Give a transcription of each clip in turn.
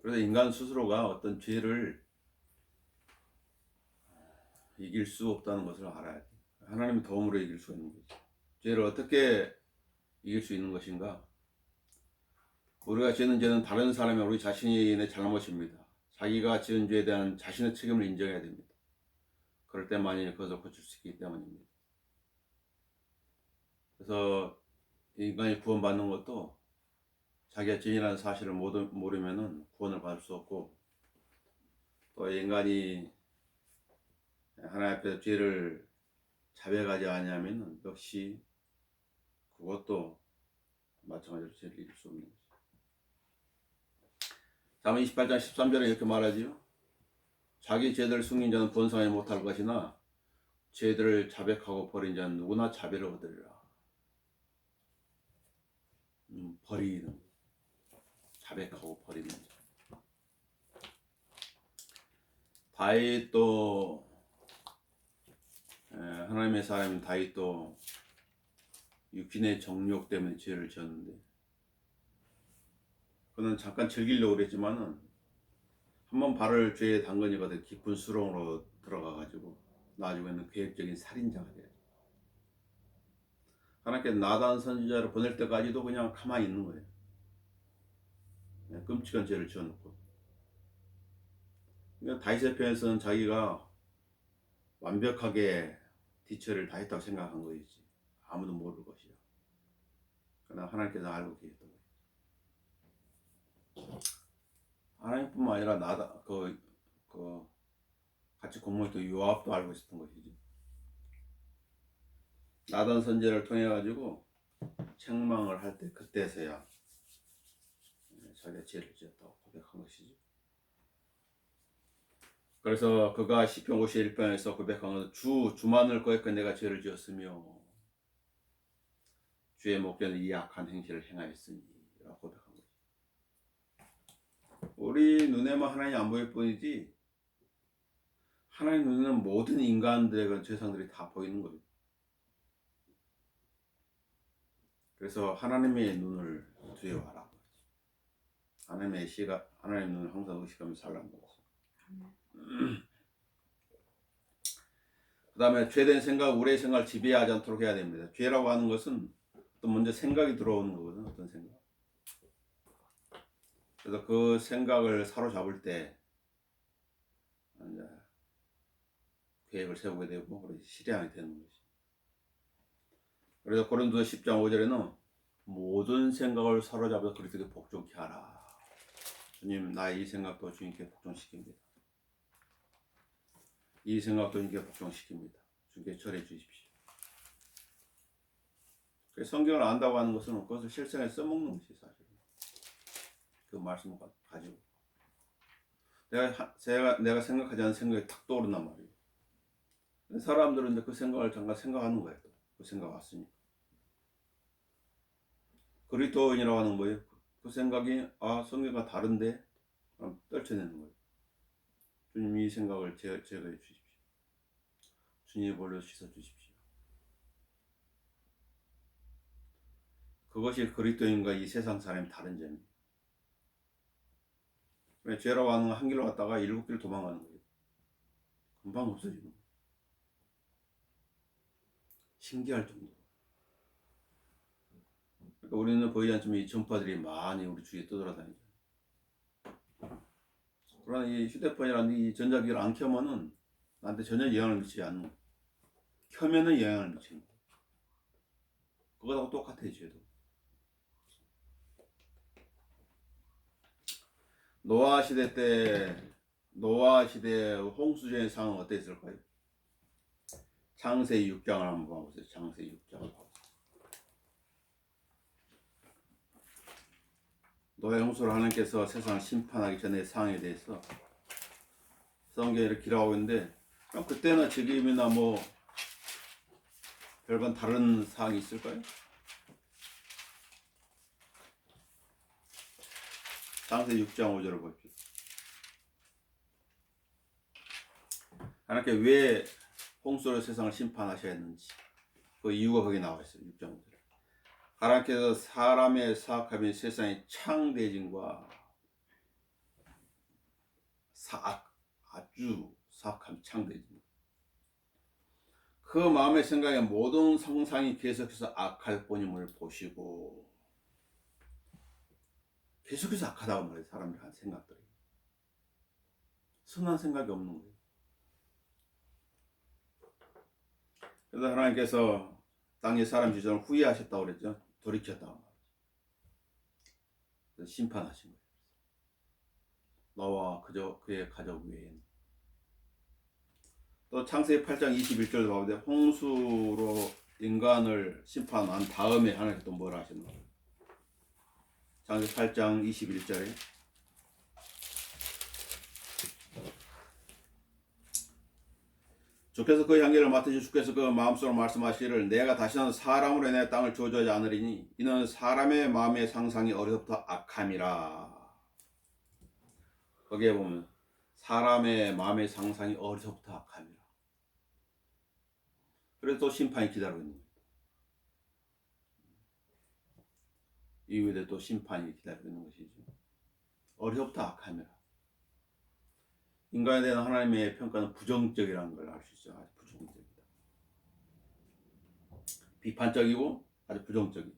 그래서 인간 스스로가 어떤 죄를 이길 수 없다는 것을 알아야 돼. 하나님의 도움으로 이길 수가 있는 거지. 죄를 어떻게 이길 수 있는 것인가? 우리가 지은 죄는 다른 사람이 우리 자신의 잘못입니다. 자기가 지은 죄에 대한 자신의 책임을 인정해야 됩니다. 그럴 때만이 그것을 고칠 수 있기 때문입니다. 그래서 인간이 구원받는 것도 자기가 죄인이라는 사실을 모르면 구원을 받을 수 없고, 또 인간이 하나님 앞에서 죄를 자백하지 않으면 역시 그것도 마찬가지로 죄를 이길 수 없는 거죠. 잠언 28장 13절에 이렇게 말하지요. 자기 죄들을 숨긴 자는 번성하지 못할 것이나 죄들을 자백하고 버린 자는 누구나 자비를 얻으리라. 버리는, 자백하고 버리는 자. 다윗도, 하나님의 사람인 다윗도 육신의 정욕 때문에 죄를 지었는데, 그는 잠깐 즐기려고 그랬지만은 한번 발을 죄에 담그니까 더 깊은 수렁으로 들어가가지고 나중에는 계획적인 살인자가 돼요. 하나님께 나단 선지자를 보낼 때까지도 그냥 가만히 있는 거예요. 끔찍한 죄를 지어놓고. 그러니까 다윗의 편에서는 자기가 완벽하게 뒤처리를 다 했다고 생각한 거이지. 아무도 모를 것이야. 그러나 하나님께서 알고 계셨던 거예요. 하나님뿐만 아니라 같이 공모했던 요압도 알고 있었던 것이지. 나단 선지자를 통해 가지고 책망을 할 때 그때서야 자기가 죄를 지었다고 고백한 것이지. 그래서 그가 시편 51편에서 고백한 것은 주만을 거역한 내가 죄를 지었으며 주의 목전에 이 악한 행실을 행하였으니 라고 고백한 거지. 우리 눈에만 하나님 안 보일 뿐이지 하나님 눈에는 모든 인간들의 죄상들이 다 보이는 거예요. 그래서 하나님의 눈을 두려워하라. 하나님의 눈을 항상 의식하며 살라는 거죠. 그 다음에 죄된 생각, 우리의 생각을 지배하지 않도록 해야 됩니다. 죄라고 하는 것은 또 먼저 생각이 들어오는 거거든. 어떤 생각. 그래서 그 생각을 사로잡을 때 이제 계획을 세우게 되고 실행하게 되는 것이. 그래서 고린도서 10장 5절에는 모든 생각을 사로잡아 그리스도께 복종케 하라. 주님, 나의 이 생각도 주님께 복종시킵니다. 이 생각도 주님께 복종시킵니다. 주님께 절해 주십시오. 성경을 안다고 하는 것은 그것을 실생에 써먹는 것이 사실은. 그 말씀을 가지고. 내가 생각하지 않은 생각이 탁 떠오른단 말이에요. 사람들은 이제 그 생각을 잠깐 생각하는 거예요. 그 생각 왔으니까. 그리스도인이라고 하는 거예요. 그 생각이 성경과 다른데 떨쳐내는 거예요. 주님 이 생각을 제거해 주십시오. 주님의 볼로 씻어 주십시오. 그것이 그리스도인과 이 세상 사람이 다른 점이에요. 죄라고 하는 한 길로 갔다가 7길 도망가는 거예요. 금방 없어지는 거예요. 신기할 정도로. 그러니까 우리는 보이지 않지만 이 전파들이 많이 우리 주위에 떠돌아다니죠. 그러나 이 휴대폰이라는 이 전자기기를 안 켜면은 나한테 전혀 영향을 미치지 않는 거예요. 켜면은 영향을 미치는 거예요. 그거하고 똑같아요, 죄도. 노아 시대의 홍수전의 상황은 어땠을까요? 창세기 6장을 한번 봐보세요. 창세기 6장을. 노아 홍수를 하나님께서 세상을 심판하기 전에 상황에 대해서 성경에 이렇게 기록하고 있는데, 그때나 지금이나 뭐 별반 다른 사항이 있을까요? 창세기 6장 5절을 볼게요. 하나님께 왜 홍수로 세상을 심판하셔야 했는지 그 이유가 거기 나와 있어요. 6장 5절에. 하나님께서 사람의 사악함이 세상의 창대진과 아주 사악함이 창대해집니다. 그 마음의 생각에 모든 상상이 계속해서 악할 뿐임을 보시고, 계속해서 악하다고 말해요. 사람들이 한 생각들이 선한 생각이 없는 거예요. 그래서 하나님께서 땅의 사람 지정을 후회하셨다고 그랬죠. 돌이켰다고 말이죠. 그래서 심판하신 거예요. 너와 그의 가족 외에는. 또 창세기 8장 21절도 보는데 홍수로 인간을 심판한 다음에 하나님께서 또 뭘 하셨나? 창세기 8장 21절에 주께서 그 향기를 맡으시 주께서 그 마음속으로 말씀하시기를 내가 다시는 사람으로 인해 땅을 저주하지 않으리니 이는 사람의 마음의 상상이 어려서부터 악함이라. 거기에 보면 사람의 마음의 상상이 어려서부터 악함이라. 그래서 또 심판이 기다리고 있는 거예요. 이후에 또 심판이 기다리고 있는 것이죠. 어려서부터 악함이라. 인간에 대한 하나님의 평가는 부정적이라는 걸 알 수 있죠. 아주 부정적이다. 비판적이고 아주 부정적이다.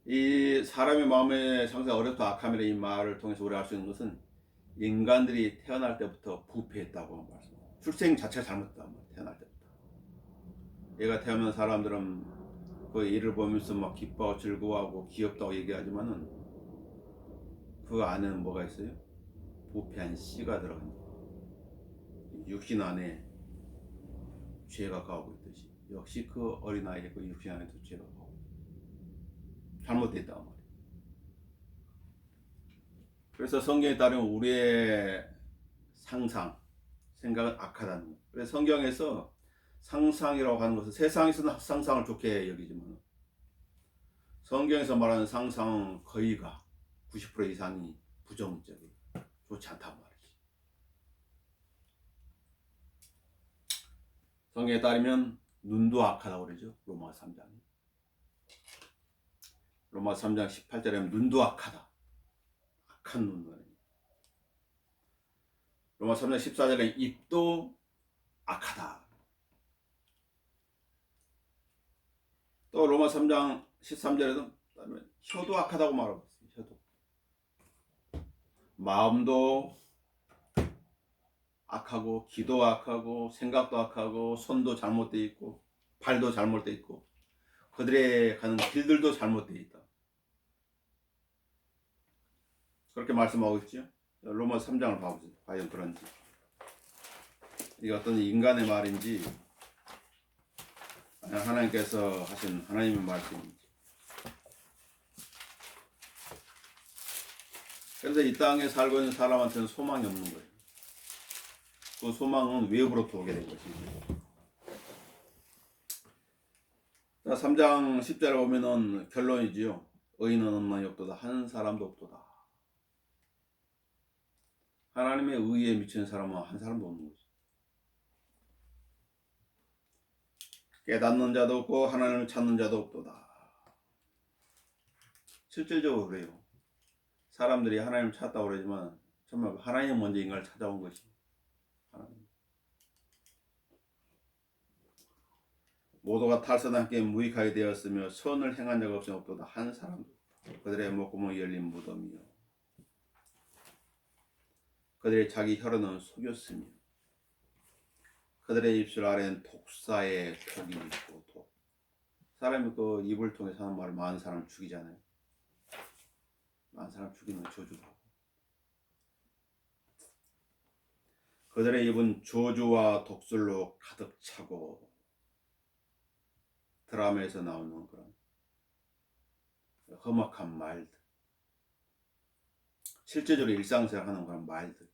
이 사람의 마음의 상상이 어렵다 악함이라 이 말을 통해서 우리가 알 수 있는 것은 인간들이 태어날 때부터 부패했다고 말씀합니다. 출생 자체가 잘못됐다. 태어날 때부터. 얘가 태어난 사람들은 그 일을 보면서 막 기뻐하고 즐거워하고 귀엽다고 얘기하지만은 그 안에는 뭐가 있어요? 부패한 씨가 들어간 육신 안에 죄가 가고 있듯이 역시 그 어린아이의 그 육신 안에도 죄가 가고 잘못됐단 말이에요. 그래서 성경에 따르면 우리의 생각은 악하다는 거예요. 그래서 성경에서 상상이라고 하는 것은 세상에서는 상상을 좋게 여기지만 성경에서 말하는 상상은 거의가 90% 이상이 부정적이고 좋지 않단 말이지. 성경에 따르면 눈도 악하다고 그러죠. 로마 3장 18절에 보면 눈도 악하다. 악한 눈. 로마 3장 14절에 입도 악하다. 또 로마 3장 13절에도 혀도 악하다고 말하고 있어요. 혀도. 마음도 악하고 기도 악하고 생각도 악하고 손도 잘못되어 있고 발도 잘못되어 있고 그들의 가는 길들도 잘못되어 있다. 그렇게 말씀하고 있죠. 로마 3장을 봐보세요. 과연 그런지. 이게 어떤 인간의 말인지 하나님께서 하신 하나님의 말씀인지. 그래서 이 땅에 살고 있는 사람한테는 소망이 없는 거예요. 그 소망은 외부로부터 오게 된 것이죠. 자, 3장 10절에 보면은 결론이지요. 의인은 없나니 없도다. 한 사람도 없도다. 하나님의 의에 미치는 사람은 한 사람도 없는 거죠. 깨닫는 자도 없고 하나님을 찾는 자도 없도다. 실질적으로 그래요. 사람들이 하나님을 찾다고 그러지만 정말 하나님 먼저 인간을 찾아온 것이 하나님. 모두가 탈선하게 무익하게 되었으며 선을 행한 자가 없으면 없도다. 한 사람도 없다. 그들의 목구멍이 열린 무덤이요 그들의 자기 혀로는 속였으며 그들의 입술 아래는 독사의 독이 있고 독. 사람이 그 입을 통해서 하는 말을 많은 사람을 죽이잖아요. 많은 사람을 죽이는 저주도 하고. 그들의 입은 저주와 독술로 가득 차고 드라마에서 나오는 그런 험악한 말들, 실제적으로 일상생활 하는 그런 말들.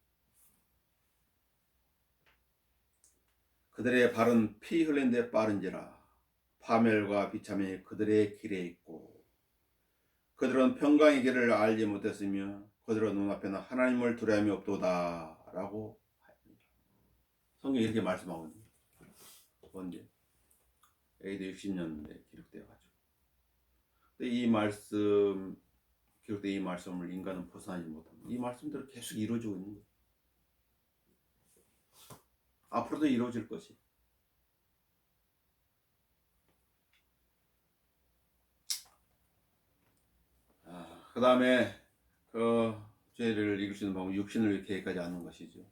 그들의 발은 피 흘린 데 빠른지라 파멸과 비참이 그들의 길에 있고 그들은 평강의 길을 알지 못했으며 그들의 눈앞에는 하나님을 두려움이 없도다 라고 합니다. 성경이 이렇게 말씀하고 있는 거예요. 언제? AD 60년대 기록되어가지고. 근데 이 말씀 기록된 이 말씀을 인간은 벗어나지 못합니다. 이 말씀대로 계속 이루어지고 있는 거예요. 앞으로도 이루어질 것이. 그 다음에 그 죄를 이길 수 있는 방법, 육신을 계획하지 않는 것이죠.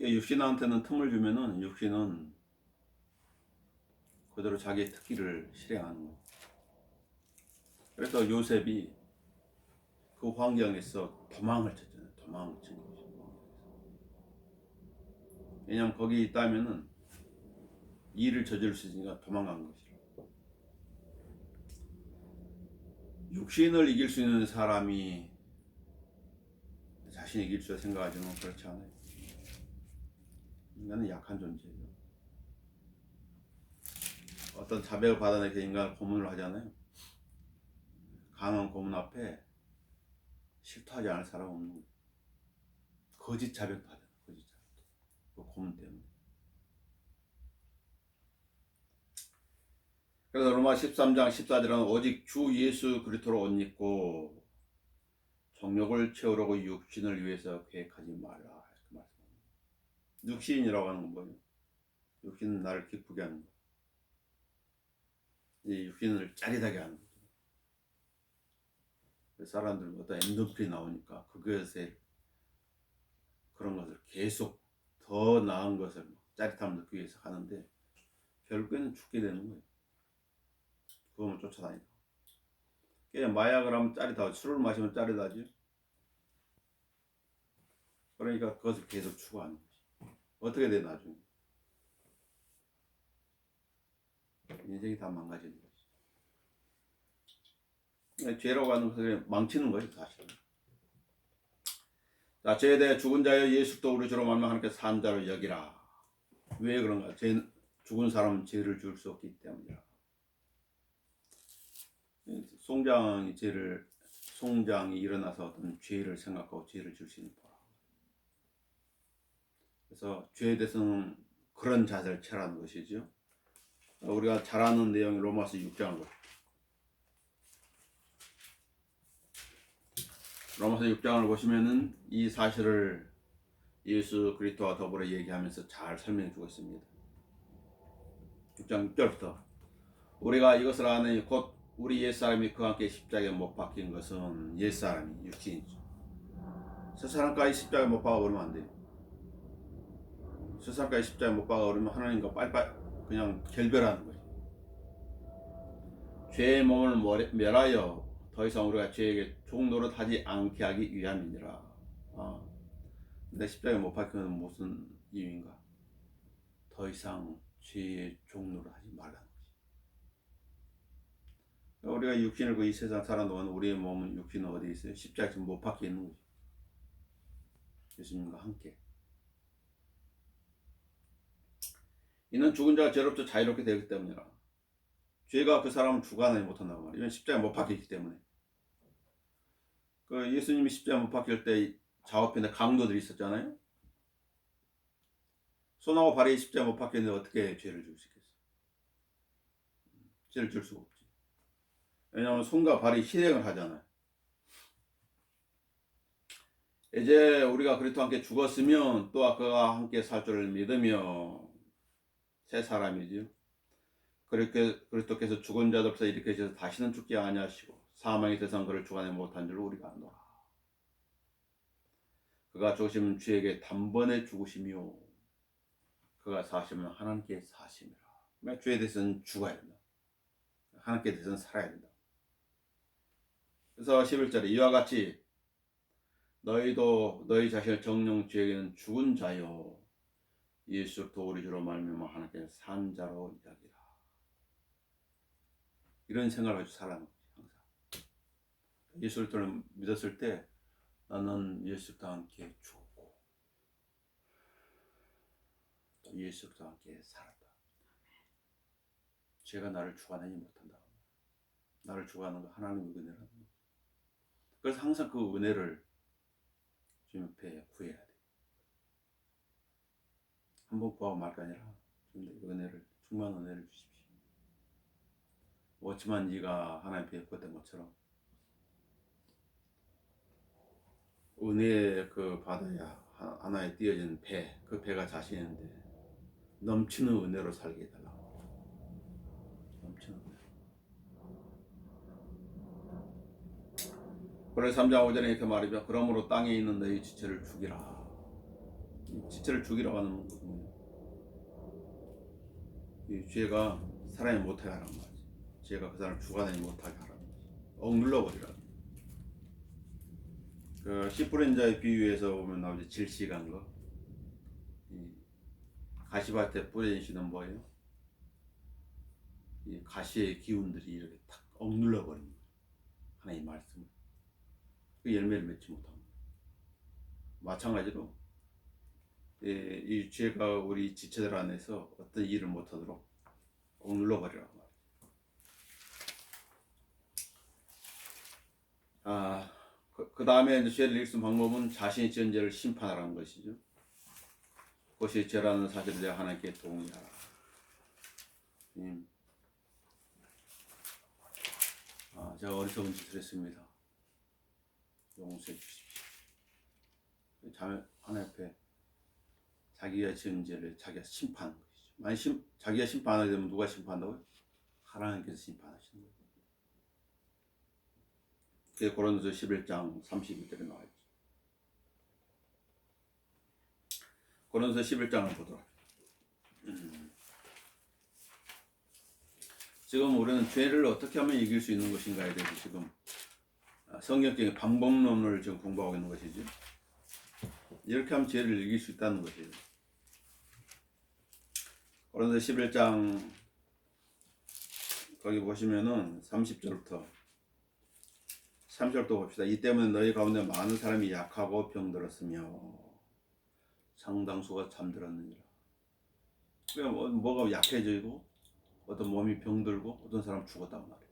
육신한테는 틈을 주면은 육신은 그대로 자기의 특기를 실행하는 거예요. 그래서 요셉이 그 환경에서 도망을 쳤잖아요. 도망을 친 거죠. 왜냐하면 거기 있다면은 일을 저지를 수 있으니까 도망간 것이죠. 육신을 이길 수 있는 사람이 자신이 이길 수 있다 생각하지만 그렇지 않아요. 인간은 약한 존재예요. 어떤 자백을 받아내서 인간을 고문을 하잖아요. 강한 고문 앞에 실토하지 않을 사람 없는 거예요. 거짓 자백도 하잖아요. 거짓 자백도. 그 고문 때문에. 그래서 로마 13장 14절은 오직 주 예수 그리스도로 옷 입고 정욕을 채우려고 육신을 위해서 계획하지 말라. 이렇게 말씀합니다. 육신이라고 하는 건 뭐예요? 육신은 나를 기쁘게 하는 거. 이 육신을 짜릿하게 하는 거죠. 사람들은 어떤 엔도핀이 나오니까 그것에 그런 것을 계속 더 나은 것을 짜릿함을 느끼기 위해서 하는데 결국에는 죽게 되는 거예요. 그것만 쫓아다니다. 마약을 하면 짜릿하고 술을 마시면 짜릿하지. 그러니까 그것을 계속 추구하는 거지. 어떻게 돼 나중에? 인생이 다 망가지는 거지. 죄라고 하는 것을 망치는 거예요, 사실은. 자, 죄에 대해 죽은 자여 예수도 우리 주로 말미암아 하나님께서 산 자로 여기라. 왜 그런가? 죽은 사람은 죄를 지을 수 없기 때문이라. 송장이 일어나서 어떤 죄를 생각하고 죄를 지을 수 있는 거라. 그래서 죄에 대해서는 그런 자세를 취하라는 것이죠. 우리가 잘 아는 내용이 로마서 6장을 보십시오. 로마서 6장을 보시면은 이 사실을 예수 그리스도와 더불어 얘기하면서 잘 설명해 주고 있습니다. 6장 6절부터 우리가 이것을 아는 곧 우리 옛사람이 그와 함께 십자가에 못 박힌 것은 옛사람이 육신이죠. 새 사람까지 십자가에 못 박아버리면 안 돼요. 새 사람까지 십자가에 못 박아버리면 하나님과 빨리빨리 그냥 결별하는 거죠. 죄의 몸을 멸하여 더 이상 우리가 죄에게 종노릇하지 않게 하기 위함이니라. 근데 십자가에 못 박히면 무슨 이유인가? 더 이상 죄의 종노릇하지 말라는 거지. 우리가 육신을 이 세상 살아 놓은 우리의 몸은 육신은 어디 있어요? 십자가에 못 박혀 있는 거죠. 예수님과 함께. 이는 죽은 자가 죄로부터 자유롭게 되기 때문이라. 죄가 그 사람을 주관하지 못한다고 말이에요. 이건 십자가에 못 박히기 때문에. 그 예수님이 십자가에 못 박힐 때 좌우편에 강도들이 있었잖아요. 손하고 발이 십자가에 못 박혔는데 어떻게 죄를 지을 수 있겠어요? 죄를 지을 수가 없지. 왜냐하면 손과 발이 실행을 하잖아요. 이제 우리가 그리스도와 함께 죽었으면 또 그와 함께 살 줄을 믿으며 새 사람이지요. 그렇게 그리스도께서 죽은 자들로부터 일으키셔서 다시는 죽지 아니하시고 사망의 세상 그를 주관하지 못한 줄로 우리가 안노라. 그가 죽으시면 죄에게 단번에 죽으시며 그가 사시면 하나님께 사심이라. 그러니까 죄에 대해서는 죽어야 된다. 하나님께 대해서는 살아야 된다. 그래서 11절에 이와 같이 너희도 너희 자신을 정령 죄에게는 죽은 자요 예수로 우리 주로 말미암아 하나님께 산 자로 여기라. 이런 생각을 가지고 살아가는 거지 항상. 예수를 믿었을 때 나는 예수와 함께 죽었고 또 예수와 함께 살았다. 죄가 나를 주관하지 못한다. 나를 주관하는 거 하나님의 은혜라는 거지. 그래서 항상 그 은혜를 주님 앞에 구해야 돼. 한번 구하고 말 게 아니라 주님 은혜를 충만한 은혜를 주십시오. 어찌만 네가 하나님 앞에 구했던 것처럼 은혜 그 받아야 하나에 띄어진 배, 그 배가 자신인데 넘치는 은혜로 살게 해달라고. 넘치는 은혜. 그래서 3장 5절에 이렇게 말이죠. 그러므로 땅에 있는 너희 지체를 죽이라. 지체를 죽이라고 하는 것은 이 죄가 사람이 못하게 하라는 거지. 죄가 그 사람을 죽어다니지 못하게 하라는 거지. 억눌러버리라는 거지. 그 씨 뿌린 자의 비유에서 보면 나오지. 질식한 거. 이 가시밭에 뿌려지는 뭐예요? 이 가시의 기운들이 이렇게 탁 억눌러버린 거예요. 하나님의 말씀을. 그 열매를 맺지 못한 거예요. 마찬가지로 이 죄가 우리 지체들 안에서 어떤 일을 못하도록 억눌러버리라고 말이에요. 그 다음에 이제 죄를 일으키는 방법은 자신이 지은 죄를 심판하라는 것이죠. 그것이 죄라는 사실을 내가 하나님께 동의하라. 제가 어리석은 짓을 했습니다. 용서해 주십시오. 하나님 앞에 자기가 지은 죄를 자기가 심판하는 것이죠. 만약 자기가 심판하게 되면 누가 심판한다고요? 하나님께서 심판하시는 거예요. 그게 고린도서 11장 32절에 나와 있죠. 고린도서 11장을 보도록 합니다. 지금 우리는 죄를 어떻게 하면 이길 수 있는 것인가에 대해서 지금 성경적인 방법론을 지금 공부하고 있는 것이죠. 이렇게 하면 죄를 이길 수 있다는 것이에요. 고린도서 11장 거기 보시면은 30절부터 3절도 봅시다. 이 때문에 너희 가운데 많은 사람이 약하고 병들었으며 상당수가 잠들었느니라. 그러니까 뭐가 약해지고 어떤 몸이 병들고 어떤 사람 죽었단 말이에요.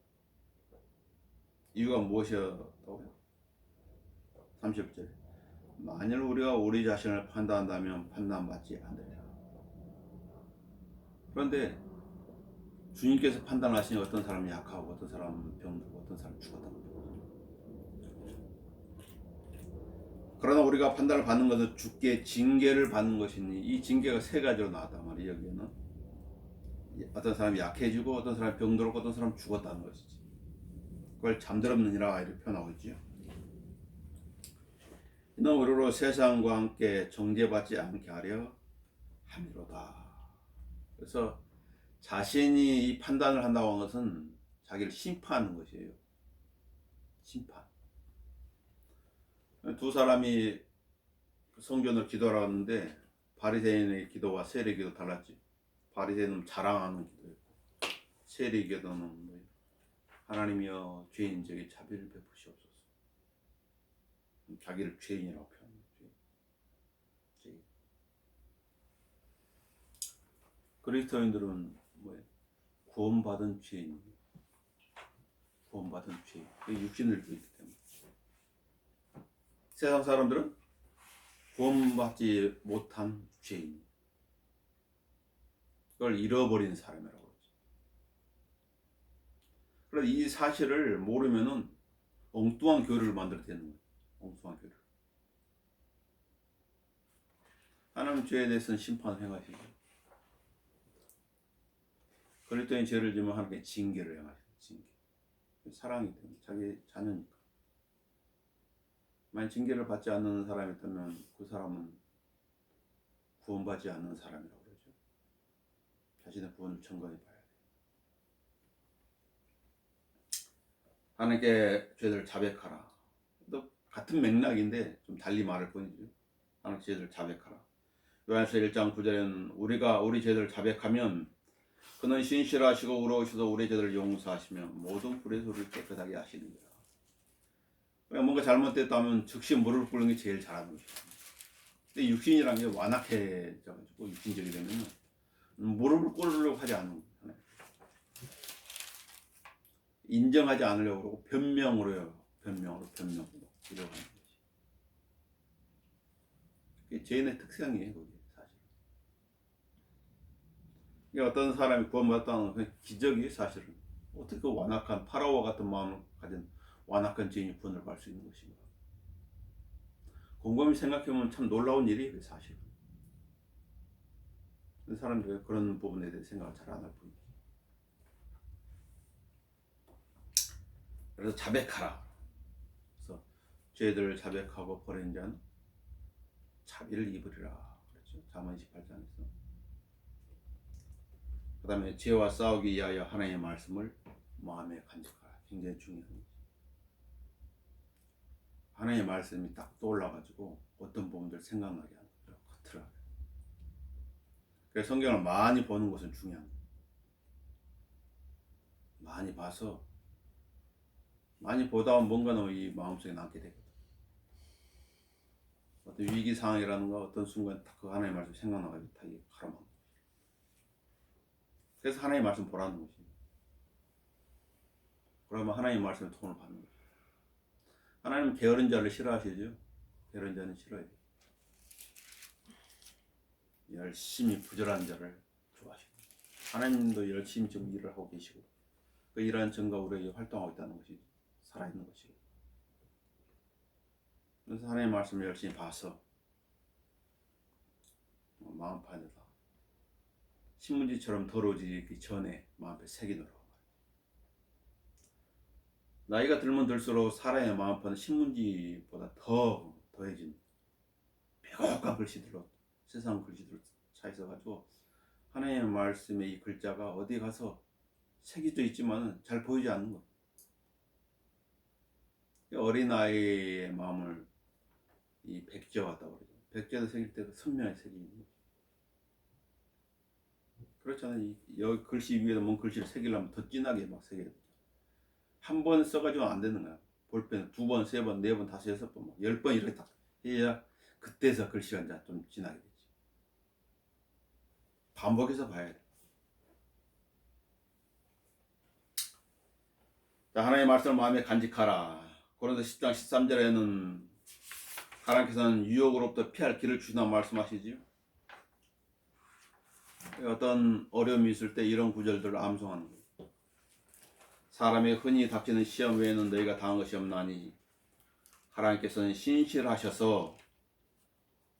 이유가 무엇이었다고요? 30절. 만일 우리가 우리 자신을 판단한다면 판단받지 않으리라. 그런데 주님께서 판단하시니 어떤 사람이 약하고 어떤 사람은 병들고 어떤 사람은 죽었단 말이에요. 그러나 우리가 판단을 받는 것은 주께 징계를 받는 것이니 이 징계가 세 가지로 나왔단 말이에요. 여기에는 어떤 사람이 약해지고 어떤 사람이 병들었고 어떤 사람은 죽었다는 것이지. 그걸 잠들었느니라 이렇게 표현하고 있죠. 이는 우리로 세상과 함께 정죄받지 않게 하려 함이로다. 그래서 자신이 이 판단을 한다고 하는 것은 자기를 심판하는 것이에요. 심판. 두 사람이 성전으로 기도하러 갔는데 바리새인의 기도와 세례 기도 달랐지. 바리새인은 자랑하는 기도였고 세례 기도는 뭐예요? 하나님이여 죄인에게 자비를 베푸시옵소서. 자기를 죄인이라고 표현해요. 죄인. 그리스도인들은 뭐예요? 구원받은 죄인. 구원받은 죄인. 육신을 입고 있기 때문에. 세상 사람들은 구원받지 못한 죄인. 그걸 잃어버린 사람이라고 그러죠. 그래서 이 사실을 모르면은 엉뚱한 교리를 만들어야 되는 거예요. 엉뚱한 교리. 하나님 죄에 대해서는 심판을 행하시죠. 그리스도인 죄를 지면 하나님께 징계를 행하시죠. 징계. 사랑이 때문에 자기 자녀니까. 만약 징계를 받지 않는 사람이 있다면 그 사람은 구원받지 않는 사람이라고 그러죠. 자신의 구원을 점검해 봐야 돼요. 하나님께 죄를 자백하라. 또 같은 맥락인데 좀 달리 말할 뿐이죠. 하나님께 죄를 자백하라. 요한일서 1장 9절에는 우리가 우리 죄를 자백하면 그는 신실하시고 의로우셔서 우리 죄를 용서하시며 모든 불의 소리를 깨끗하게 하시느니라. 뭔가 잘못됐다면 즉시 무릎을 꿇는 게 제일 잘하는 것이에요. 근데 육신이라는 게 완악해져가지고 육신적이 되면 무릎을 꿇으려고 하지 않는 거예요. 인정하지 않으려고 그러고 변명으로요. 변명으로 이러고 하는 것이. 그게 죄인의 특성이에요. 그게 사실. 이게 어떤 사람이 구원받았다는 건 기적이에요. 사실은. 어떻게 완악한 파라오와 같은 마음을 가진 완악한 죄인이 구원을 받을 수 있는 것인가. 곰곰이 생각해보면 참 놀라운 일이에요, 사실. 사람들이 그런 부분에 대해 생각을 잘 안 할 뿐이에요. 그래서 자백하라. 그래서 죄들을 자백하고 버린 자는 자비를 입으리라. 그렇죠. 잠언 28장에서. 그 다음에 죄와 싸우기 위하여 하나님의 말씀을 마음에 간직하라. 굉장히 중요한 거죠. 하나님의 말씀이 딱 떠올라가지고 어떤 부분들 생각나게 하는 거죠. 겉으로. 그래서 성경을 많이 보는 것은 중요한 거예요. 많이 봐서 많이 보다 보면 뭔가 이 마음속에 남게 되거든. 어떤 위기 상황이라든가 어떤 순간 딱 그 하나님의 말씀 생각나가지고 다 이게 가라앉는 거예요. 그래서 하나님의 말씀 보라는 거지. 그러면 하나님의 말씀에 도움을 받는 거예요. 하나님은 게으른 자를 싫어하시죠. 게으른 자는 싫어해요. 열심히 부지런한 자를 좋아하시고, 하나님도 열심히 지금 일을 하고 계시고, 그 일하는 증거 우리에게 활동하고 있다는 것이 살아있는 것이고, 그래서 하나님의 말씀을 열심히 봐서 마음판에다 신문지처럼 더러워지기 전에 마음에 새기노라고 말이에요. 나이가 들면 들수록 사람의 마음판은 신문지보다 더 더해진 빼곡한 글씨들로, 세상 글씨들로 차 있어가지고 하나님의 말씀의 이 글자가 어디 가서 새겨져 있지만 잘 보이지 않는 거예요. 어린아이의 마음을 이 백지와 같다고 그러죠. 백지에도 새길 때 선명하게 새기는 거예요. 그렇잖아요. 여기 글씨 위에다 뭔 글씨를 새기려면 더 진하게 막 새겨야 되죠. 한 번 써가지고 안 되는 거야. 볼펜 2번, 3번, 4번, 5, 6번, 10번 이렇게 딱 해야 그때서 글씨가 이제 좀 진하게 되지. 반복해서 봐야 돼. 자, 하나님의 말씀을 마음에 간직하라. 고린도서 10장 13절에는 하나님께서는 유혹으로부터 피할 길을 주신다고 말씀하시지요. 어떤 어려움이 있을 때 이런 구절들을 암송하는 거예요. 사람이 흔히 닥치는 시험 외에는 너희가 당한 것이 없나니 하나님께서는 신실하셔서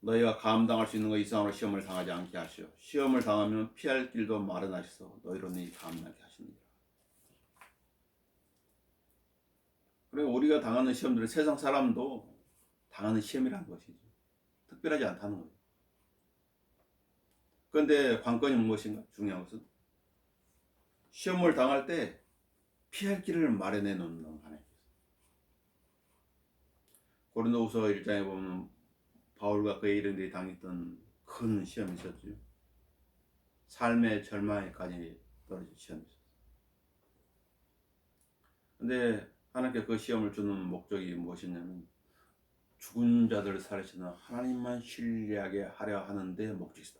너희가 감당할 수 있는 것 이상으로 시험을 당하지 않게 하시오. 시험을 당하면 피할 길도 마련하셔서 너희로 이 감당하게 하시느니라. 그리고 우리가 당하는 시험들은 세상 사람도 당하는 시험이라는 것이죠. 특별하지 않다는 거예요. 그런데 관건이 무엇인가? 중요한 것은 시험을 당할 때 피할 길을 마련해 놓는 하나님께서. 고린도후서 1장에 보면 바울과 그의 일행들이 당했던 큰 시험이 있었죠. 삶의 절망에까지 떨어진 시험이 있었어요. 근데 하나님께 그 시험을 주는 목적이 무엇이냐면 죽은 자들을 살리시는 하나님만 신뢰하게 하려 하는 데 목적이다.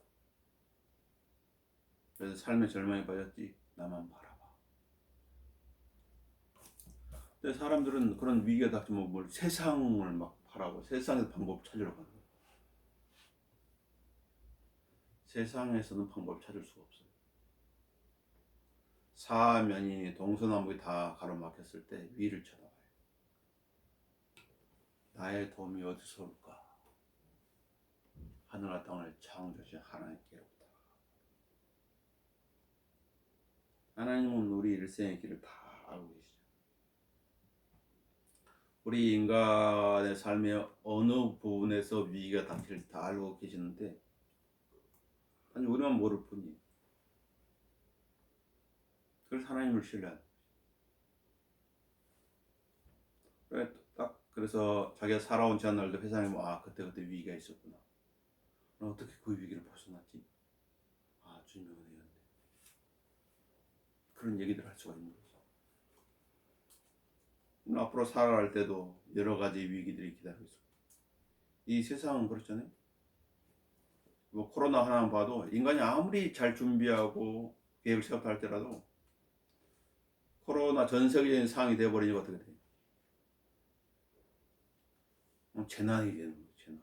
그래서 삶의 절망에 빠졌지 나만 바라봐. 근데 사람들은 그런 위기가 닥치면 뭘 세상을 막 바라고 세상에서 방법 찾으러 가는 거예요. 세상에서는 방법을 찾을 수가 없어요. 사면이 동서남북이 다 가로막혔을 때 위를 쳐다봐요. 나의 도움이 어디서 올까? 하늘과 땅을 창조하신 하나님께로부터. 하나님은 우리 일생의 길을 다 알고 계시죠. 우리 인간의 삶의 어느 부분에서 위기가 닥칠지 다 알고 계시는데 아니 우리만 모를 뿐이에요. 그래서 하나님을 신뢰하는 거예요. 그래서 자기가 살아온 지난날도 회상해 보면 그때 위기가 있었구나. 어떻게 그 위기를 벗어났지? 주님의 은혜였네. 그런 얘기들 할 수가 있는 거죠. 앞으로 살아갈 때도 여러 가지 위기들이 기다리고 있습니다. 이 세상은 그렇잖아요. 뭐 코로나 하나만 봐도 인간이 아무리 잘 준비하고 계획을 세웠다 할때라도 코로나 전 세계적인 상황이 되어버리니까 어떻게 돼요? 재난이 되는 거예요. 재난.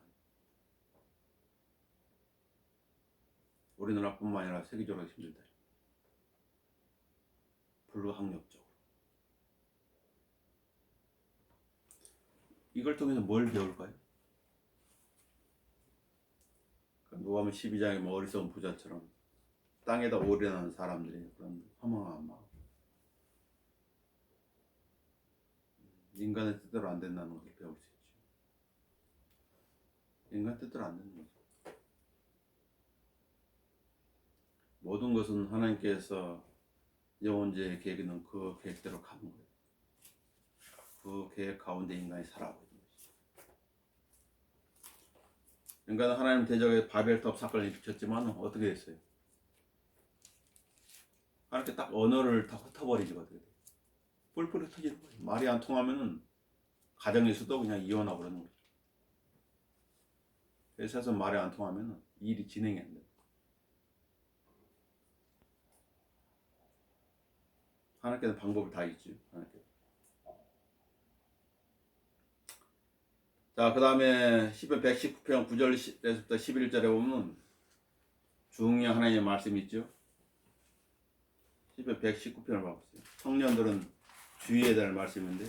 우리나라뿐만 아니라 세계적으로 힘들다. 불가항력적으로. 이걸 통해서 뭘 배울까요? 누가복음 12장에 뭐 어리석은 부자처럼 땅에다 올인하는 사람들이 그런 허망한 마음, 인간의 뜻대로 안 된다는 것을 배울 수 있죠. 인간 뜻대로 안 되는 거죠. 모든 것은 하나님께서 영원제의 계획은 그 계획대로 가는 거예요. 그 계획 가운데 인간이 살아가고 있는 것이죠. 인간은 하나님 대적의 바벨탑 사건을 일으켰지만 어떻게 됐어요? 하나님께 딱 언어를 다 흩어버리지가 어떻게 돼요? 뿔뿔이 터지는 거예요. 말이 안 통하면은 가정에서도 그냥 이혼하고 그러는 거죠. 회사에서 말이 안 통하면은 일이 진행이 안 돼요. 하나님께는 방법이 다 있죠. 하나님께. 자, 그 다음에 10편 119편 9절에서부터 11절에 보면 중요한 하나님의 말씀이 있죠. 10편 119편을 봐보세요. 청년들은 주의해야 될 말씀인데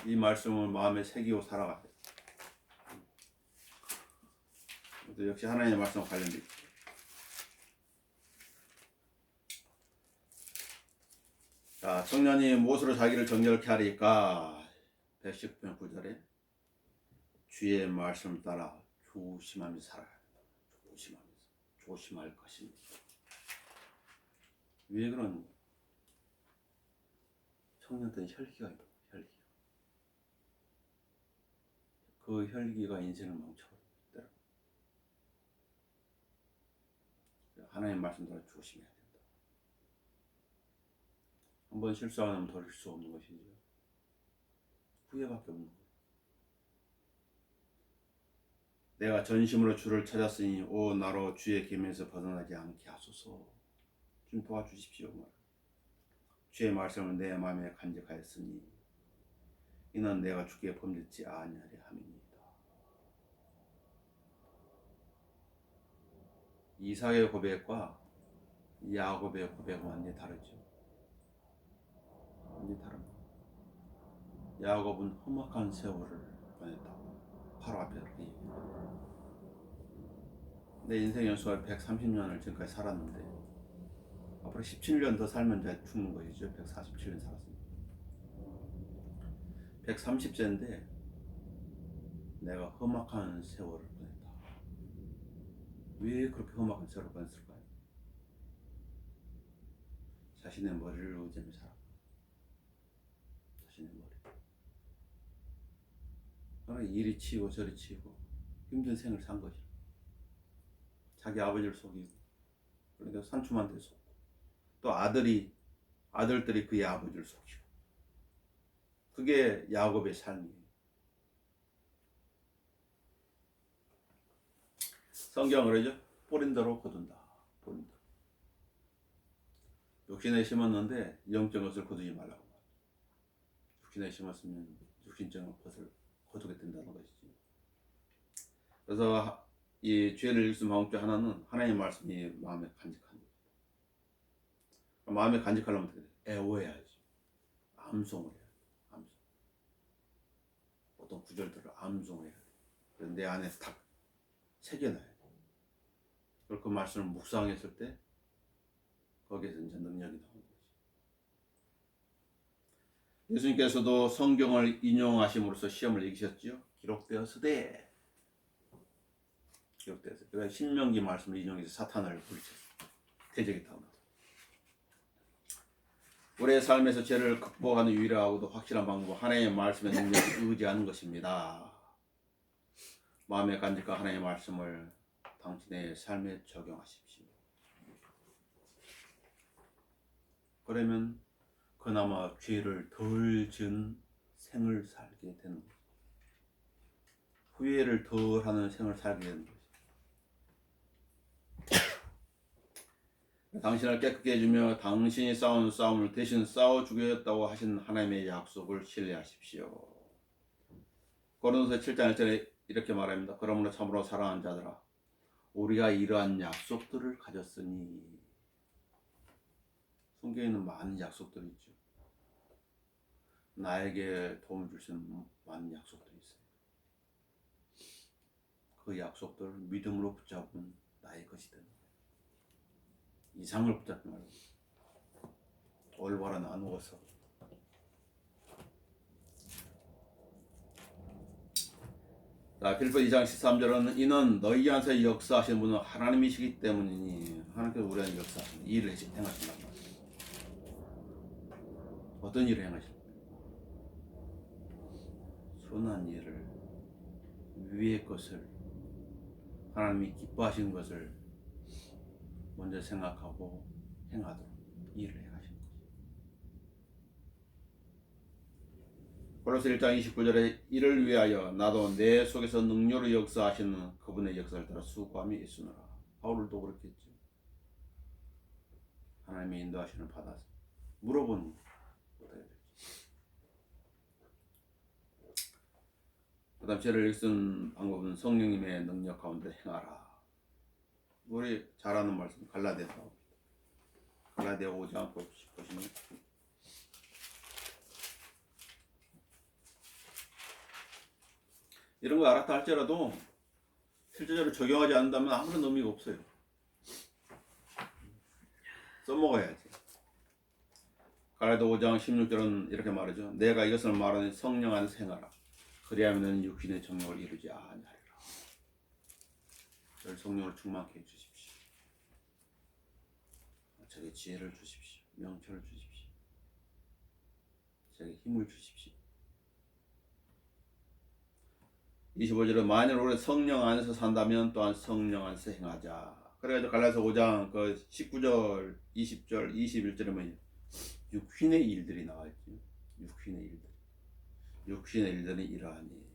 이 말씀을 마음에 새기고 살아가야 돼요. 역시 하나님의 말씀과 관련돼 있죠. 자, 청년이 무엇으로 자기를 정결케 하리까? 119편 9절에 주의 말씀을 따라 조심하면서 살아야 된다. 조심하면서. 조심할 것입니다. 왜 그러는 거야? 청년들은 혈기가 있다. 혈기. 그 혈기가 인생을 망쳐버립니다. 하나님 말씀 따라 조심해야 된다. 한번 실수 안 하면 더 실수 없는 것이죠. 후회밖에 없는 거예요. 내가 전심으로 주를 찾았으니 오 나로 주의 계명에서 벗어나지 않게 하소서. 좀 도와주십시오. 주의 말씀을 내 마음에 간직하였으니 이는 내가 주께 범죄치 아니하리 함이니이다. 이삭의 고백과 야곱의 고백은 완전히 다르죠. 완전히 다릅니다. 야곱은 험악한 세월을 보냈다고 바로 앞에 그렇게 얘기합니다. 내 인생 연수가 130년을 지금까지 살았는데 앞으로 17년 더 살면 이제 죽는 것이죠. 147년 살았습니다. 130세인데 내가 험악한 세월을 보냈다. 왜 그렇게 험악한 세월을 보냈을까요? 자신의 머리를 의지하며 살았다. 자신의 머리. 그러나 이리 치고 저리 치고 힘든 생을 산 거죠. 자기 아버지를 속이고 그러니까 산춤한테 속고 또 아들들이 그의 아버지를 속이고 그게 야곱의 삶이에요. 성경은 그러죠. 뿌린 대로 거둔다. 뿌린 대로. 육신에 심었는데 영적 것을 거두지 말라고 말이죠. 육신에 심었으면 육신적 것을 거두게 된다는 것이죠. 그래서 이 죄를 일수 방법 중 하나는 하나님의 말씀이 마음에 간직하는 거죠. 마음에 간직하려면 어떻게 돼요? 애워야지. 암송을 해야 돼요. 암송. 어떤 구절들을 암송을 해야 돼요. 내 안에 딱 새겨놔야 돼요. 그리고 그 말씀을 묵상했을 때 거기에서 이제 능력이 나오는 거죠. 예수님께서도 성경을 인용하심으로써 시험을 이기셨죠. 기록되었으되 그래서 신명기 말씀을 인용해서 사탄을 부르셨어요. 대적했다고. 우리의 삶에서 죄를 극복하는 유일하고도 확실한 방법은 하나님의 말씀의 능력을 의지하는 것입니다. 마음의 간직과 하나님의 말씀을 당신의 삶에 적용하십시오. 그러면 그나마 죄를 덜 지은 생을 살게 되는 거죠. 후회를 덜 하는 생을 살게 되는 거죠. 당신을 깨끗게 해주며 당신이 싸우는 싸움을 대신 싸워주겠다고 하신 하나님의 약속을 신뢰하십시오. 고린도서 7장 1절에 이렇게 말합니다. 그러므로 참으로 사랑하는 자들아 우리가 이러한 약속들을 가졌으니 성경에는 많은 약속들이 있죠. 나에게 도움을 줄 수 있는 많은 약속들이 있어요. 그 약속들을 믿음으로 붙잡은 나의 것이 되는 거예요. 이상을 붙잡지 말고 올바로 나누어서. 자, 빌립보 2장 13절은 이는 너희 안에서 역사하시는 분은 하나님이시기 때문이니 하나님께서 우리 안에 역사하시는 일을 행하신단 말이에요. 어떤 일을 행하실까요? 선한 일을, 위의 것을, 하나님이 기뻐하시는 것을 먼저 생각하고 행하도록 일을 행하시는 거죠. 골로새 1장 29절에 이를 위하여 나도 내 속에서 능력으로 역사하시는 그분의 역사를 따라 수고함이 있으노라. 바울도 그렇게 했죠. 하나님의 인도하시는 받아서 물어보는 거예요. 어떻게 될지. 그 다음 죄를 읽은 방법은 성령님의 능력 가운데 행하라. 우리 잘 아는 말씀 갈라디아서 갈라디아 5장 보시면 이런 거 알았다 할지라도 실제적으로 적용하지 않는다면 아무런 의미가 없어요. 써먹어야지. 갈라디아 5장 16절은 이렇게 말하죠. 내가 이것을 말하는 성령 안에서 행하라. 그리하면 육신의 정욕을 이루지 아니하리라. 저를 성령으로 충만케 해주십시오. 저에게 지혜를 주십시오. 명철을 주십시오. 저에게 힘을 주십시오. 25절은 만일 우리 성령 안에서 산다면 또한 성령 안에서 행하자. 그래가지고 갈라디아서 5장 그 19절, 20절, 21절에 뭐냐? 육신의 일들이 나와있죠. 육신의 일들. 육신의 일들은 이러하니.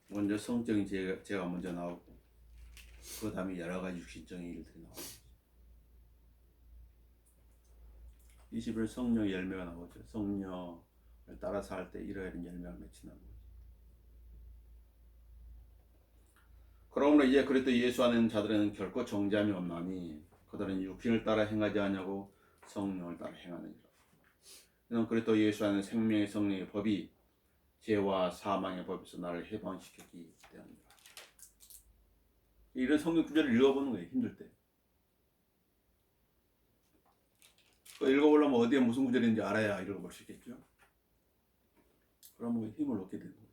먼저 성적인 죄가 먼저 나오고 그 다음에 여러 가지 육신적인 일들이 나오죠. 20일 성령 열매가 나오죠. 성령을 따라서 할 때 이러한 열매가 맺힌다는 거죠. 그러므로 이제 그리스도 예수 안에 있는 자들에는 결코 정죄함이 없나니 그들은 육신을 따라 행하지 아니하고 성령을 따라 행하느니라. 이는 그리스도 예수 안에 생명의 성령의 법이 죄와 사망의 법에서 나를 해방시켰기 때문이라. 이런 성경 구절을 읽어보는 거예요. 힘들 때. 읽어보려면 어디에 무슨 구절인지 알아야 읽어볼 수 있겠죠. 그러면 힘을 얻게 되는 거죠.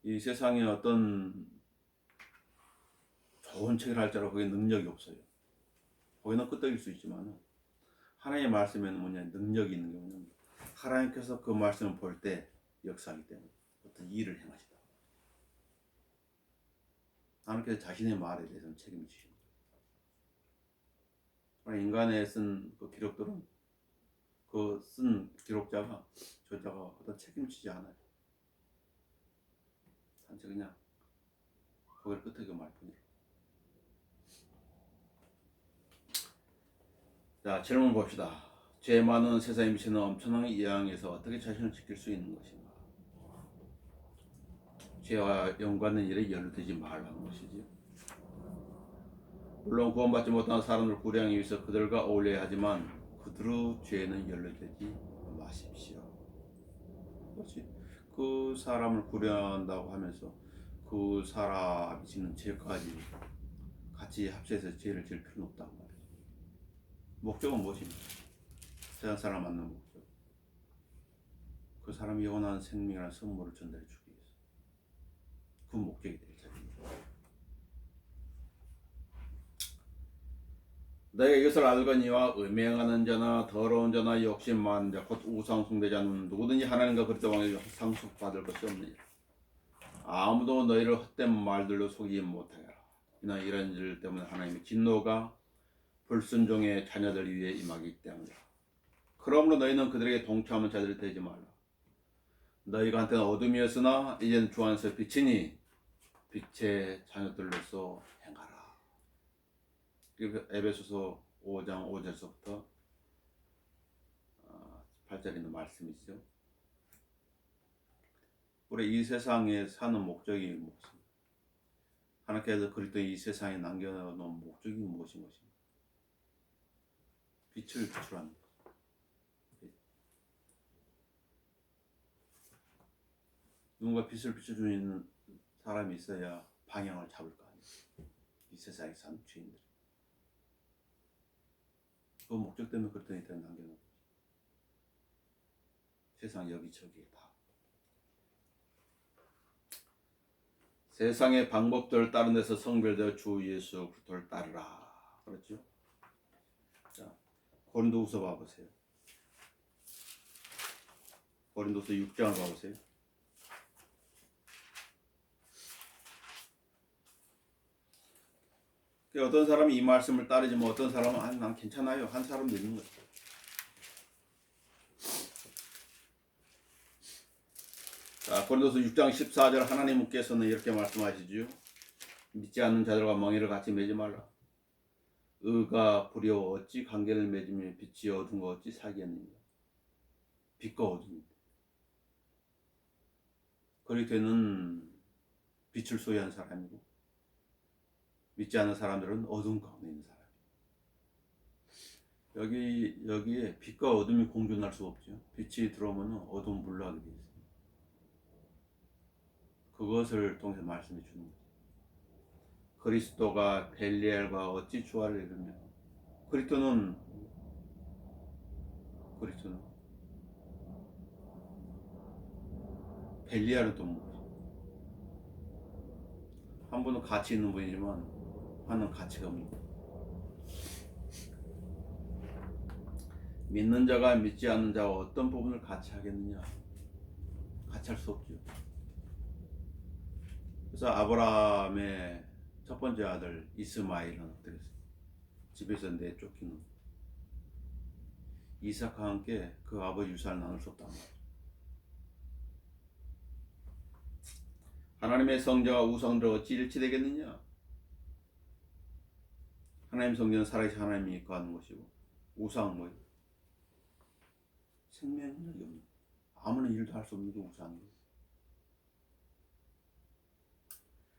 이 세상에 어떤 좋은 책을 할지라도 거기에 능력이 없어요. 거기는 끄떡일 수 있지만 하나님의 말씀에는 뭐냐 능력이 있는 게 뭐냐면 하나님께서 그 말씀을 볼 때 역사하기 때문에 어떤 일을 행하시다. 하나님께서 자신의 말에 대해서는 책임을 지십니다. 인간의 쓴 그 기록들은 그 쓴 기록자가 저자가 어떤 책임을 지지 않아요. 단지 그냥 거기를 끄떡이고 말 뿐이에요. 자, 질문 봅시다. 죄 많은 세상에 미치는 엄청난 이양에서 어떻게 자신을 지킬 수 있는 것인가? 죄와 연관된 일에 연루되지 말라는 것이지. 물론 구원받지 못한 사람을 구량하기 위해서 그들과 어울려야 하지만 그들의 죄에는 연루되지 마십시오. 그렇지? 그 사람을 구량한다고 하면서 그 사람이 짓는 죄까지 같이 합쳐서 죄를 지을 필요는 없다고 말이죠. 목적은 무엇입니까? 세상 사람 만나는 목적. 그 사람이 영원한 생명이라는 선물을 전달해 주기 위해서. 그 목적이 될 자입니다. 너희가 이것을 알거니와 음행하는 자나 더러운 자나 욕심 많은 자 곧 우상 숭배자는 누구든지 하나님과 그리스도 왕에게 상속받을 것이 없느니라. 아무도 너희를 헛된 말들로 속이지 못하여라. 이나 이런 일 때문에 하나님의 진노가 불순종의 자녀들 위에 임하기 때문이라. 그러므로 너희는 그들에게 동참하는 자들이 되지 말라. 너희가 한때는 어둠이었으나 이제는 주 안에서 빛이니 빛의 자녀들로서 행하라. 에베소서 5장 5절서부터 8절에 있는 말씀이죠. 우리 이 세상에 사는 목적이 무엇입니까? 하나님께서 그리스도 이 세상에 남겨놓은 목적이 무엇인 것입니까? 빛을 비추라는 것. 누군가 빛을 비춰주는 사람이 있어야 방향을 잡을 거 아니에요. 이 세상에 사는 주인들. 그 목적 때문에 그랬더니 남겨놓고 세상 여기저기 다 세상의 방법들을 따른 데서 성별되어 주 예수 그리스도를 따르라 그렇죠? 자, 고린도후서 봐보세요. 고린도서 6장을 봐보세요. 어떤 사람이 이 말씀을 따르지만 어떤 사람은 난 괜찮아요 한 사람도 있는 거죠. 자, 고린도서 6장 14절 하나님께서는 이렇게 말씀하시죠. 믿지 않는 자들과 멍에를 같이 매지 말라. 의가 불의와 어찌 관계를 맺으며 빛이 어두운 거 어찌 사귀었느냐. 빛과 어둠입니다. 그리스도는 빛을 소유한 사람이고 믿지 않는 사람들은 어두운 가운데 있는 사람이에요. 여기에 빛과 어둠이 공존할 수 없죠. 빛이 들어오면 어둠 물러가게 되어 있습니다. 그것을 통해서 말씀해 주는 거죠. 그리스도가 벨리알과 어찌 조화를 이루며 그리스도는 벨리알은 또 뭐지? 한 분은 가치 있는 분이지만 하나는 가치가 없는 분. 믿는 자가 믿지 않는 자와 어떤 부분을 같이 하겠느냐? 같이 할 수 없죠. 그래서 아브라함의 첫 번째 아들 이스마엘은 어떻게 했어요? 집에서 내쫓기는 이삭과 함께 그 아버지 유산을 나눌 수 없다는 거죠. 하나님의 성자와 우상들을 어찌 일치되겠느냐? 하나님 성자는 살아계신 하나님이 거하는 것이고 우상은 뭐예요? 생명력이 없는 아무런 일도 할 수 없는 게 우상이에요.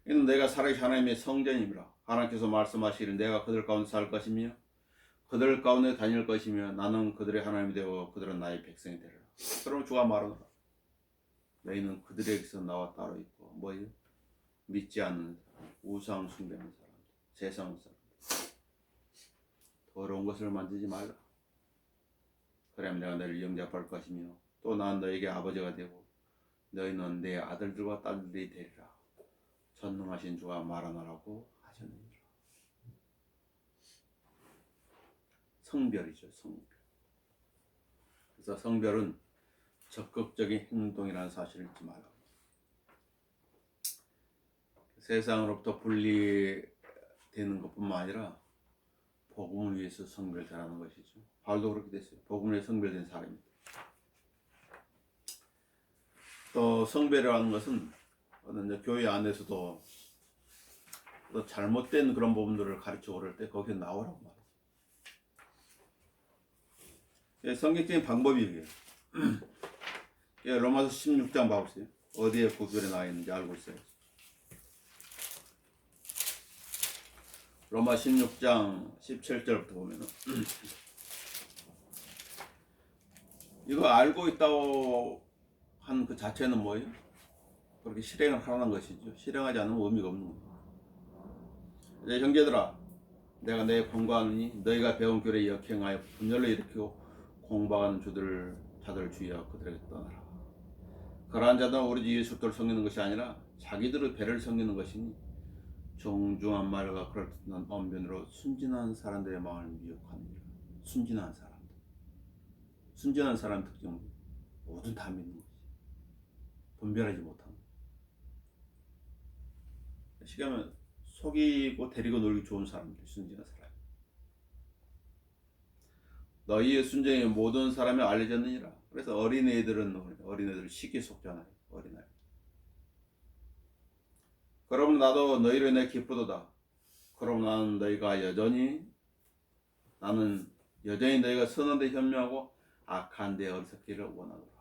이는 내가 살아계신 하나님의 성전이라 하나님께서 말씀하시기를 내가 그들 가운데 살 것이며 그들 가운데 다닐 것이며 나는 그들의 하나님이 되고 그들은 나의 백성이 되리라. 그러면 주가 말하노라. 너희는 그들에게서 나와 따로 있고 뭐예요? 믿지 않는 사람, 우상 숭배하는 사람, 세상 사람, 더러운 것을 만지지 말라. 그러면 내가 너희를 영접할 것이며 또 나는 너에게 아버지가 되고 너희는 내 아들들과 딸들이 되리라. 전능하신 주가 말하노라고 하셨느니라. 성별이죠, 성별. 그래서 성별은 적극적인 행동이라는 사실을 잊지 말라. 세상으로부터 분리되는 것뿐만 아니라 복음을 위해서 성별되라는 것이죠. 바울도 그렇게 됐어요. 복음을 위해 성별된 사람입니다. 또 성별이라는 것은 이제 교회 안에서도 또 잘못된 그런 부분들을 가르쳐 오를 때 거기에 나오라고 말하죠. 성경적인 방법이 이게요. 로마서 16장 봐보세요. 어디에 구절에 나와 있는지 알고 있어요. 로마 16장 17절부터 보면은 이거 알고 있다고 한 그 자체는 뭐예요? 그렇게 실행을 하라는 것이죠. 실행하지 않으면 의미가 없는 거예요. 이제 형제들아, 내가 내 권고하느니 너희가 배운 교례에 역행하여 분열을 일으키고 공박하는 자들을 주의하고 그들에게 떠나라. 그러한 자들은 오로지 예수 그리스도를 섬기는 것이 아니라 자기들의 배를 섬기는 것이니 정중한 말과 그럴듯한 언변으로 순진한 사람들의 마음을 미혹하느니라. 순진한 사람 특징은 모든 다 믿는 것이 분별하지 못하는 것. 쉽게 하면 속이고 데리고 놀기 좋은 사람들, 순진한 사람. 너희의 순종이 모든 사람이 알려졌느니라. 그래서 어린애들을 쉽게 속잖아요. 어린아이. 그럼 나도 너희로 인해 기쁘도다. 그럼 나는 여전히 너희가 선한데 현명하고 악한데 어리석기를 원하노라.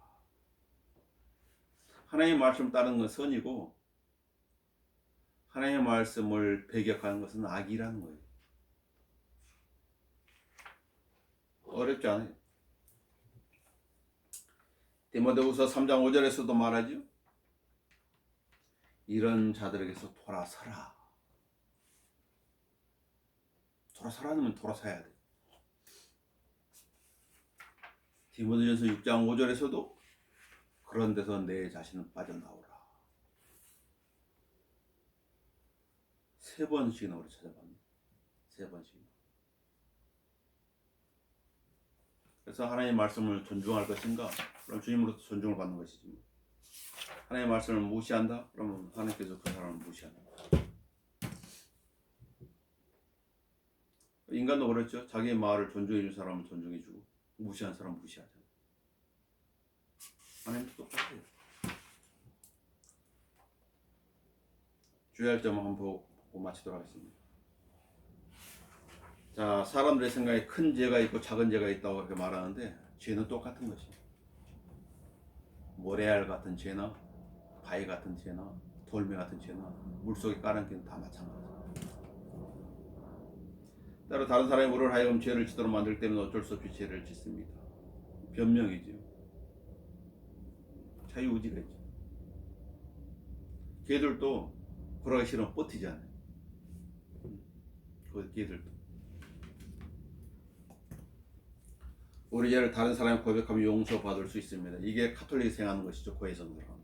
하나님의 말씀 따르는 건 선이고 하나님의 말씀을 배격하는 것은 악이라는 거예요. 어렵지 않아요. 디모데후서 3장 5절에서도 말하죠. 이런 자들에게서 돌아서라. 돌아서라는 돌아서야 돼. 디모데전서 6장 5절에서도 그런 데서 내 자신은 빠져나오라. 3번씩이나 우리 찾아봤네. 3번씩이나. 그래서 하나님의 말씀을 존중할 것인가? 그럼 주님으로부터 존중을 받는 것이지. 하나님의 말씀을 무시한다? 그러면 하나님께서 그 사람을 무시한다. 인간도 그렇죠. 자기의 말을 존중해 줄 사람은 존중해 주고 무시한 사람은 무시하잖아요. 하나님도 똑같아요. 주의할 점을 한번 보고 마치도록 하겠습니다. 자, 사람들의 생각에 큰 죄가 있고 작은 죄가 있다고 그렇게 말하는데 죄는 똑같은 것입니다. 모래알 같은 죄나 바위 같은 죄나 돌멩이 같은 죄나 물속에 깔은 죄는 다 마찬가지입니다. 따로 다른 사람이 우리를 하여금 죄를 짓도록 만들 때면 어쩔 수 없이 죄를 짓습니다. 변명이죠. 자유의지가 있죠. 걔들도 그러기 싫으면 버티잖아요. 그 걔들도. 우리 죄를 다른 사람이 고백하면 용서받을 수 있습니다. 이게 가톨릭이 생각하는 것이죠. 고해성사랑.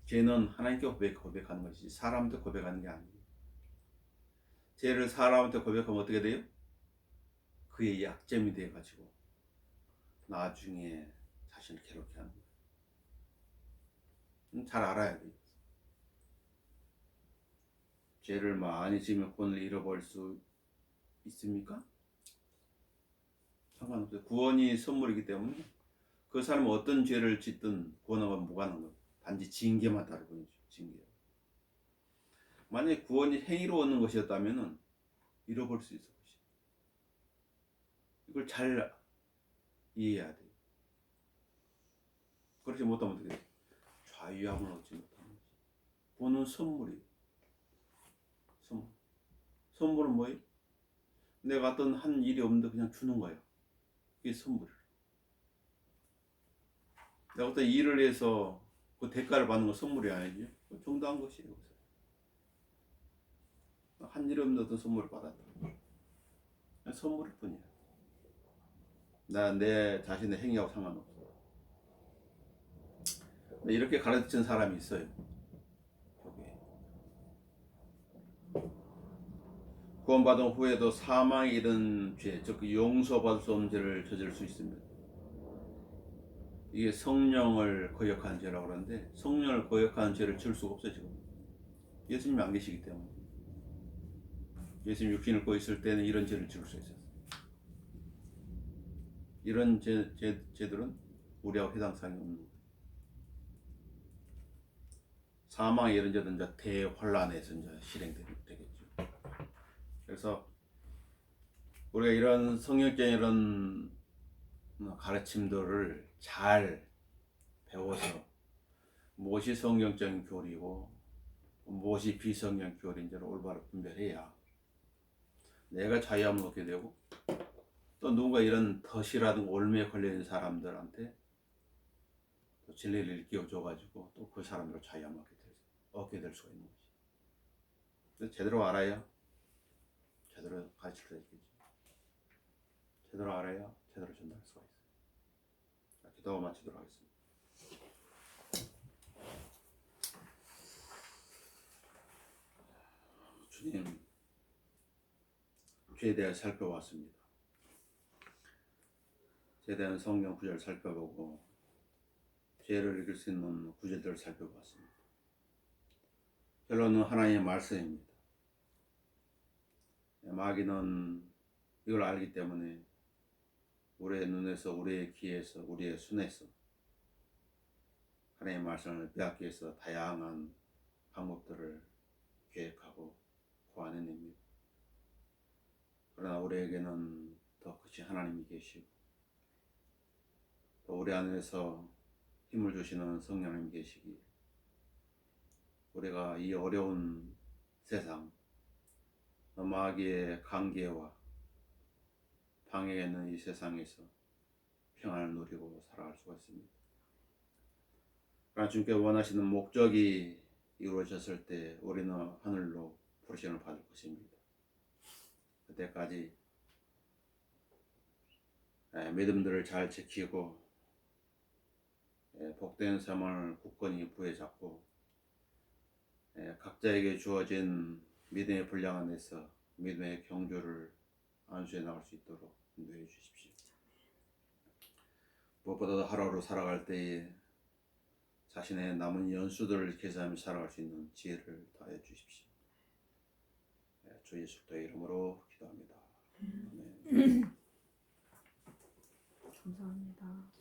죄는 하나님께 고백하는 것이지 사람한테 고백하는 게 아니에요. 죄를 사람한테 고백하면 어떻게 돼요? 그의 약점이 돼가지고 나중에 자신을 괴롭게 하는 거예요. 잘 알아야 돼요. 죄를 많이 지으면 구원을 잃어버릴 수 있습니까? 상관없어요. 구원이 선물이기 때문에 그 사람은 어떤 죄를 짓든 구원하고 무관한 거예요. 단지 징계만 따를 뿐이죠. 징계. 만약에 구원이 행위로 얻는 것이었다면 잃어버릴 수 있을 것이에요. 이걸 잘 이해해야 돼요. 그렇지 못하면 어떻게 돼요? 자유함을 얻지 못하는 거지. 구원은 선물이에요. 선물. 선물은 뭐예요? 내가 어떤 한 일이 없는데 그냥 주는 거예요. 이게 선물이에요. 내가 어떤 일을 해서 그 대가를 받는 건 선물이 아니지. 정당한 것이에요. 한 일 없는 어떤 선물을 받았다. 선물일 뿐이야. 내 자신의 행위하고 상관없어. 이렇게 가르치는 사람이 있어요. 구원받은 후에도 사망에 이른 죄, 즉 용서받을 수 없는 죄를 저지를 수 있습니다. 이게 성령을 거역하는 죄라고 그러는데 성령을 거역하는 죄를 지을 수가 없어요. 지금 예수님이 안 계시기 때문에. 예수님 육신을 입고 있을 때는 이런 죄를 지을 수 있었어요. 이런 죄들은 우리하고 해당사항이 없는 거예요. 사망에 이른 죄는 이제 대환란에서 이제 실행되겠죠. 그래서 우리가 이런 성경적인 이런 가르침들을 잘 배워서 무엇이 성경적인 교리고 무엇이 비성경 교리인지를 올바로 분별해야 내가 자유함을 얻게 되고 또 누군가 이런 덫이라든가 올매에 걸려있는 사람들한테 또 진리를 일깨워줘가지고 또 그 사람들을 자유함을 얻게 될 수가 있는 거지. 그래서 제대로 알아야 제대로 가르칠 수 있겠지. 제대로 알아야 제대로 전달할 수가 있어요. 자, 기도하고 마치도록 하겠습니다. 주님, 죄에 대해 살펴봤습니다. 죄에 대한 성경 구절을 살펴보고 죄를 이길 수 있는 구절들을 살펴봤습니다. 결론은 하나님의 말씀입니다. 마귀는 이걸 알기 때문에 우리의 눈에서, 우리의 귀에서, 우리의 손에서 하나님의 말씀을 빼앗기 위해서 다양한 방법들을 계획하고 고안해냅니다. 그러나 우리에게는 더 크신 하나님이 계시고 또 우리 안에서 힘을 주시는 성령님이 계시기에 우리가 이 어려운 세상, 마귀의 관계와 방해에 있는 이 세상에서 평안을 누리고 살아갈 수가 있습니다. 그러나 주님께 원하시는 목적이 이루어졌을 때 우리는 하늘로 부르심을 받을 것입니다. 그때까지 믿음들을 잘 지키고 복된 삶을 굳건히 부여잡고 각자에게 주어진 믿음의 분량 안에서 믿음의 경주를 안수해 나갈 수 있도록 인도해 주십시오. 무엇보다도 하루하루 살아갈 때에 자신의 남은 연수들을 계산하며 살아갈 수 있는 지혜를 더해 주십시오. 주 예수 그리스도의 이름으로 기도합니다. 아멘. 감사합니다.